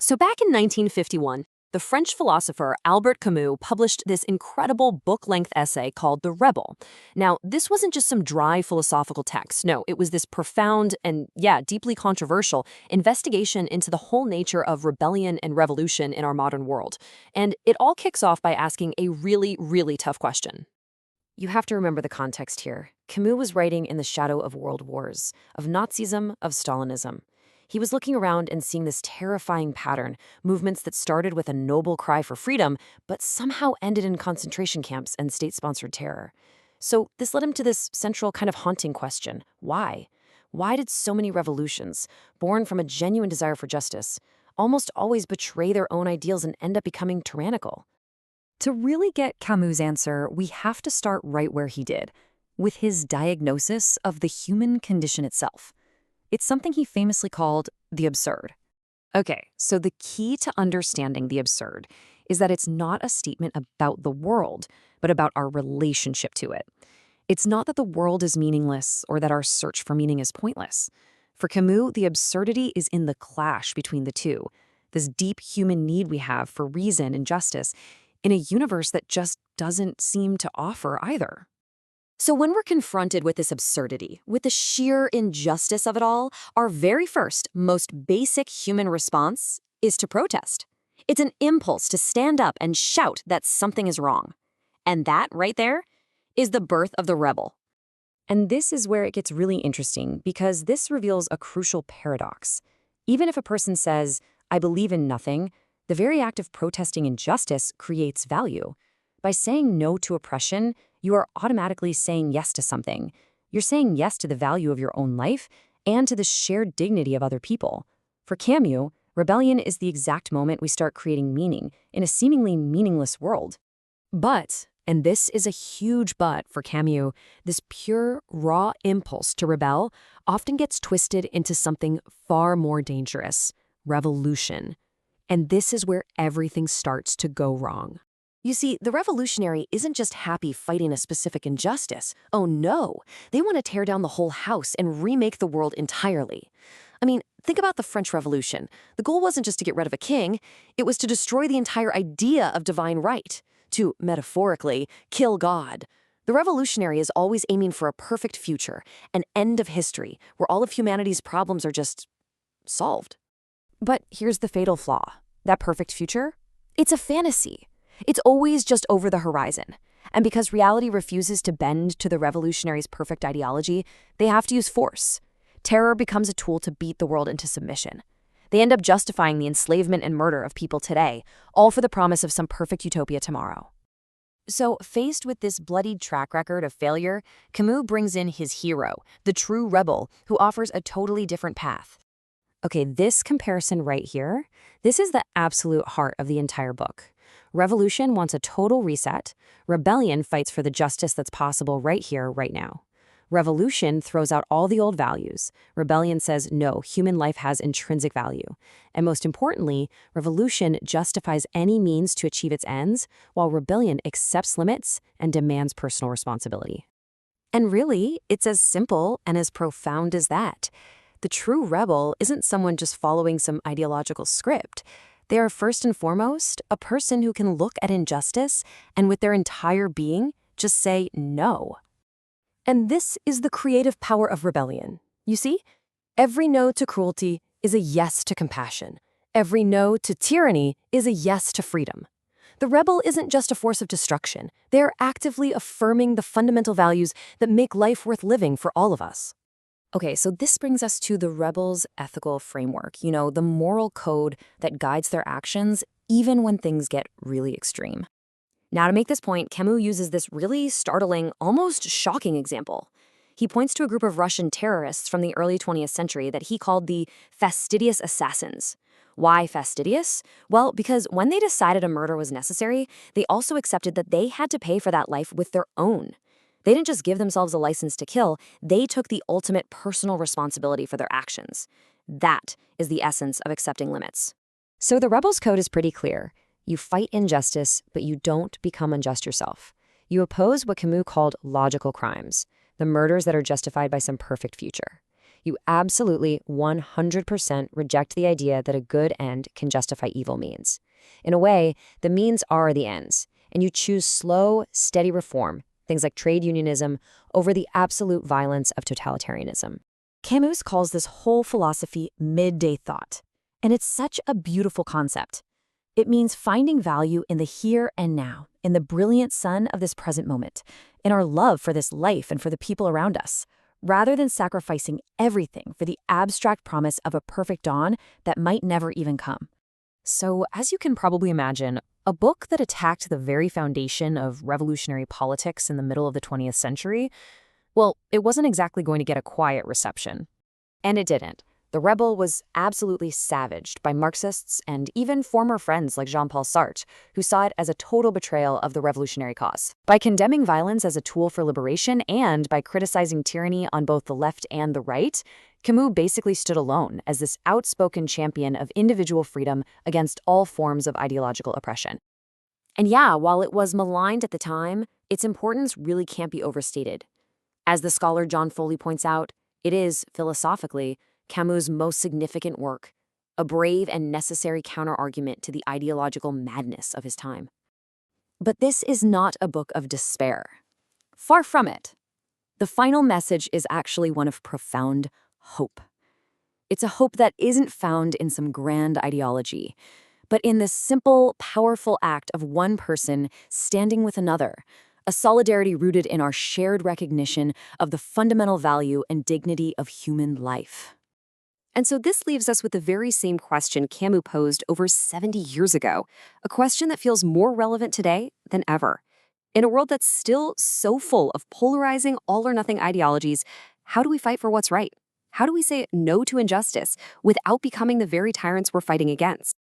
So back in 1951, the French philosopher Albert Camus published this incredible book-length essay called The Rebel. Now, this wasn't just some dry philosophical text. No, it was this profound and, yeah, deeply controversial investigation into the whole nature of rebellion and revolution in our modern world. And it all kicks off by asking a really, really tough question. You have to remember the context here. Camus was writing in the shadow of world wars, of Nazism, of Stalinism. He was looking around and seeing this terrifying pattern, movements that started with a noble cry for freedom, but somehow ended in concentration camps and state-sponsored terror. So this led him to this central kind of haunting question. Why? Why did so many revolutions, born from a genuine desire for justice, almost always betray their own ideals and end up becoming tyrannical? To really get Camus' answer, we have to start right where he did, with his diagnosis of the human condition itself. It's something he famously called the absurd. Okay, so the key to understanding the absurd is that it's not a statement about the world, but about our relationship to it. It's not that the world is meaningless or that our search for meaning is pointless. For Camus, the absurdity is in the clash between the two, this deep human need we have for reason and justice in a universe that just doesn't seem to offer either. So when we're confronted with this absurdity, with the sheer injustice of it all, our very first, most basic human response is to protest. It's an impulse to stand up and shout that something is wrong. And that, right there, is the birth of the rebel. And this is where it gets really interesting, because this reveals a crucial paradox. Even if a person says, "I believe in nothing," the very act of protesting injustice creates value. By saying no to oppression, you are automatically saying yes to something. You're saying yes to the value of your own life and to the shared dignity of other people. For Camus, rebellion is the exact moment we start creating meaning in a seemingly meaningless world. But, and this is a huge but for Camus, this pure, raw impulse to rebel often gets twisted into something far more dangerous: revolution. And this is where everything starts to go wrong. You see, the revolutionary isn't just happy fighting a specific injustice. Oh no, they want to tear down the whole house and remake the world entirely. I mean, think about the French Revolution. The goal wasn't just to get rid of a king, it was to destroy the entire idea of divine right, to, metaphorically, kill God. The revolutionary is always aiming for a perfect future, an end of history, where all of humanity's problems are just solved. But here's the fatal flaw. That perfect future? It's a fantasy. It's always just over the horizon. And because reality refuses to bend to the revolutionary's perfect ideology, they have to use force. Terror becomes a tool to beat the world into submission. They end up justifying the enslavement and murder of people today, all for the promise of some perfect utopia tomorrow. So, faced with this bloodied track record of failure, Camus brings in his hero, the true rebel, who offers a totally different path. Okay, this comparison right here, this is the absolute heart of the entire book. Revolution wants a total reset. Rebellion fights for the justice that's possible right here, right now. Revolution throws out all the old values. Rebellion says, no, human life has intrinsic value. And most importantly, revolution justifies any means to achieve its ends, while rebellion accepts limits and demands personal responsibility. And really, it's as simple and as profound as that. The true rebel isn't someone just following some ideological script. They are first and foremost a person who can look at injustice and with their entire being just say no. And this is the creative power of rebellion. You see, every no to cruelty is a yes to compassion. Every no to tyranny is a yes to freedom. The rebel isn't just a force of destruction. They are actively affirming the fundamental values that make life worth living for all of us. Okay, so this brings us to the rebel's ethical framework, the moral code that guides their actions even when things get really extreme. Now, to make this point, Camus uses this really startling, almost shocking example. He points to a group of Russian terrorists from the early 20th century that he called the fastidious assassins. Why fastidious? Well, because when they decided a murder was necessary, they also accepted that they had to pay for that life with their own. They didn't just give themselves a license to kill, they took the ultimate personal responsibility for their actions. That is the essence of accepting limits. So the rebel's code is pretty clear. You fight injustice, but you don't become unjust yourself. You oppose what Camus called logical crimes, the murders that are justified by some perfect future. You absolutely 100% reject the idea that a good end can justify evil means. In a way, the means are the ends, and you choose slow, steady reform, things like trade unionism, over the absolute violence of totalitarianism. Camus calls this whole philosophy midday thought, and it's such a beautiful concept. It means finding value in the here and now, in the brilliant sun of this present moment, in our love for this life and for the people around us, rather than sacrificing everything for the abstract promise of a perfect dawn that might never even come. So, as you can probably imagine, a book that attacked the very foundation of revolutionary politics in the middle of the 20th century, well, it wasn't exactly going to get a quiet reception. And it didn't. The Rebel was absolutely savaged by Marxists and even former friends like Jean-Paul Sartre, who saw it as a total betrayal of the revolutionary cause. By condemning violence as a tool for liberation and by criticizing tyranny on both the left and the right, Camus basically stood alone as this outspoken champion of individual freedom against all forms of ideological oppression. And yeah, while it was maligned at the time, its importance really can't be overstated. As the scholar John Foley points out, it is, philosophically, Camus' most significant work, a brave and necessary counterargument to the ideological madness of his time. But this is not a book of despair. Far from it. The final message is actually one of profound hope. It's a hope that isn't found in some grand ideology, but in the simple, powerful act of one person standing with another, a solidarity rooted in our shared recognition of the fundamental value and dignity of human life. And so this leaves us with the very same question Camus posed over 70 years ago, a question that feels more relevant today than ever. In a world that's still so full of polarizing all-or-nothing ideologies, how do we fight for what's right? How do we say no to injustice without becoming the very tyrants we're fighting against?